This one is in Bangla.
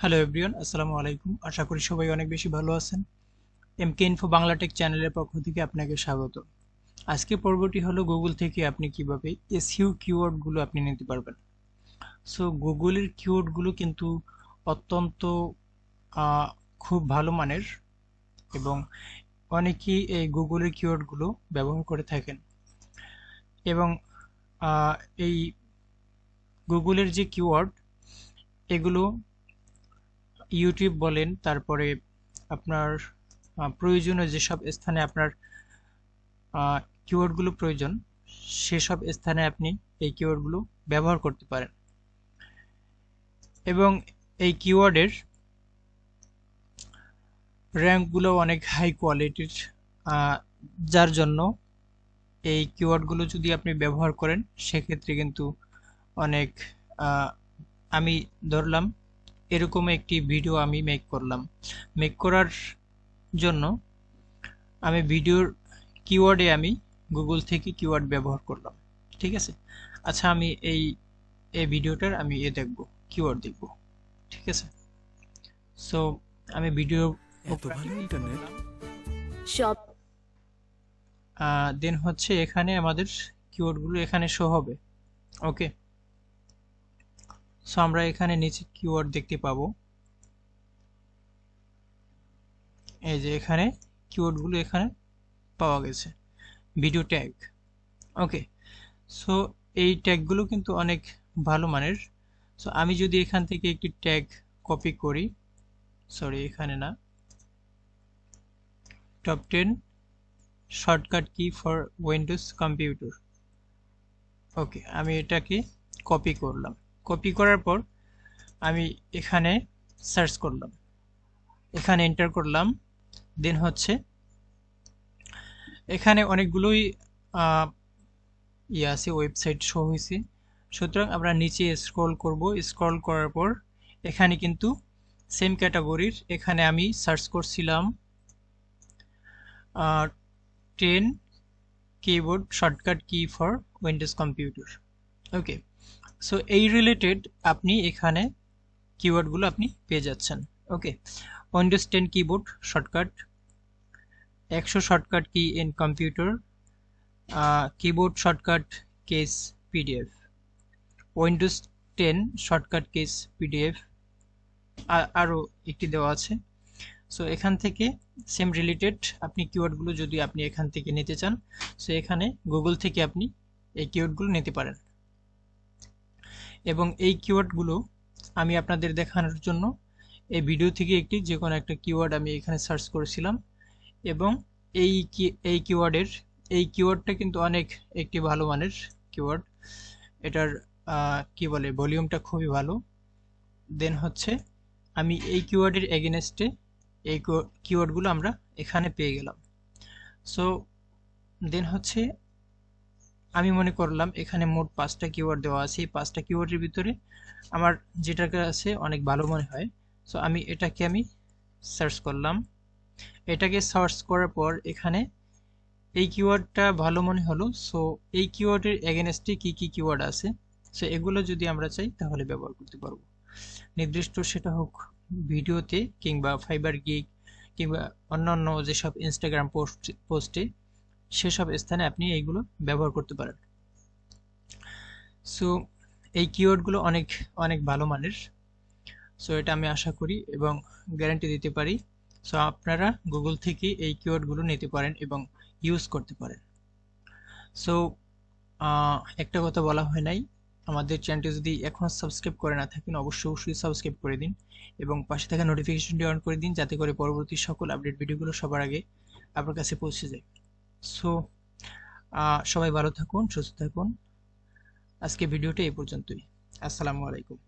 হ্যালো এভরিওয়ান, আসসালামু আলাইকুম। আশা করি সবাই অনেক বেশি ভালো আছেন। এমকে ইনফো বাংলা টেক চ্যানেলের পক্ষ থেকে আপনাকে স্বাগত। আজকে পর্বটি হলো গুগল থেকে আপনি কিভাবে এসইও কিওয়ার্ডগুলো আপনি নিতে পারবেন। সো গুগলের কিওয়ার্ডগুলো কিন্তু অত্যন্ত আহ, খুব ভালো মানের এবং অনেকেই এই গুগলের কিওয়ার্ডগুলো ব্যবহার করে থাকেন এবং আহ, এই গুগলের যে কিওয়ার্ড এগুলো ইউটিউব বলেন, তারপরে আপনার প্রয়োজনীয় যেসব স্থানে আপনার কিওয়ার্ডগুলো প্রয়োজন সেসব স্থানে আপনি এই কিওয়ার্ডগুলো ব্যবহার করতে পারেন এবং এই কিওয়ার্ডের র্যাঙ্কগুলো অনেক হাই কোয়ালিটির, যার জন্য এই কিওয়ার্ডগুলো যদি আপনি ব্যবহার করেন সেক্ষেত্রে কিন্তু অনেক আমি ধরলাম এরকম একটি ভিডিও আমি মেক করার জন্য আমি ভিডিওর কিওয়ার্ডে আমি গুগল থেকে কিওয়ার্ড ব্যবহার করলাম। ঠিক আছে, আচ্ছা আমি এই ভিডিওটার আমি দেখব, কিওয়ার্ড দেখব। ঠিক আছে, সো আমি ভিডিও এত ভালো ইন্টারনেট সব দেন হচ্ছে এখানে আমাদের কিওয়ার্ডগুলো এখানে শো হবে। ওকে, সো আমরা এখানে নিচে কিওয়ার্ড দেখতে পাবো। এই যে এখানে কিওয়ার্ডগুলো এখানে পাওয়া গেছে, ভিডিও ট্যাগ। ওকে, সো এই ট্যাগগুলো কিন্তু অনেক ভালো মানের। সো আমি যদি এখান থেকে একটি ট্যাগ কপি করি, সরি এখানে না, top 10 shortcut key for Windows computer. ওকে, আমি এটাকে কপি করলাম। কপি করার পর আমি এখানে সার্চ করলাম, এখানে এন্টার করলাম। দেন হচ্ছে এখানে অনেকগুলোই আছে, ওয়েবসাইট শো হয়েছে। সুতরাং আমরা নিচে স্ক্রল করব। স্ক্রল করার পর এখানে কিন্তু সেম ক্যাটাগরির এখানে আমি সার্চ করছিলাম 10 keyboard shortcut key for Windows computer. Okay, so এই রিলেটেড আপনি এখানে কিওয়ার্ডগুলো আপনি পেয়ে যাচ্ছেন। ওকে, Windows 10 keyboard shortcut, 100 shortcut key in computer, keyboard shortcut case PDF, Windows 10 shortcut case PDF, আরও একটি দেওয়া আছে। সো এখান থেকে সেম রিলেটেড আপনি কিওয়ার্ডগুলো যদি আপনি এখান থেকে নিতে চান, সো এখানে গুগল থেকে আপনি এই কিওয়ার্ডগুলো নিতে পারেন। এবং এই কিওয়ার্ডগুলো আমি আপনাদের দেখানোর জন্য এই ভিডিও থেকে যে কোনো একটা কিওয়ার্ড আমি এখানে সার্চ করেছিলাম এবং এই কিওয়ার্ডটা কিন্তু অনেক একটি ভালো মানের কিওয়ার্ড। এটার কি বলে ভলিউমটা খুবই ভালো। দেন হচ্ছে আমি এই কিওয়ার্ডের এগেনস্টে এই কিওয়ার্ডগুলো আমরা এখানে পেয়ে গেলাম। সো দেন হচ্ছে আমি মনে করলাম এখানে মোট 5টা কিওয়ার্ড দেওয়া আছে। এই 5টা কিওয়ার্ডের ভিতরে আমার যেটার কাছে অনেক ভালো মনে হয়, সো আমি এটাকে সার্চ করলাম। এটাকে সার্চ করার পর এখানে এই কিওয়ার্ডটা ভালো মনে হলো। সো এই কিওয়ার্ডের এগেনস্টে কি কি কিওয়ার্ড আছে, সো এগুলো যদি আমরা চাই তাহলে ব্যবহার করতে পারবো নির্দিষ্ট, সেটা হোক ভিডিওতে কিংবা ফাইবার গিগ কিংবা অন্যান্য যেসব ইনস্টাগ্রাম পোস্টে সেসব স্থানে আপনি এইগুলো ব্যবহার করতে পারেন। সো এই কিওয়ার্ডগুলো অনেক অনেক ভালো মানের। সো এটা আমি আশা করি এবং গ্যারান্টি দিতে পারি। সো আপনারা গুগল থেকে এই কিওয়ার্ডগুলো নিতে পারেন এবং ইউজ করতে পারেন। সো একটা কথা বলা হয় নাই, আমাদের চ্যানেলটি যদি এখনও সাবস্ক্রাইব করে না থাকেন অবশ্যই সাবস্ক্রাইব করে দিন এবং পাশে থাকা নোটিফিকেশনটি অন করে দিন, যাতে করে পরবর্তী সকল আপডেট ভিডিওগুলো সবার আগে আপনার কাছে পৌঁছে যায়। সো সবাই ভালো থাকুন, সুস্থ থাকুন। আজকে ভিডিওটা এই পর্যন্তই। আসসালামু আলাইকুম।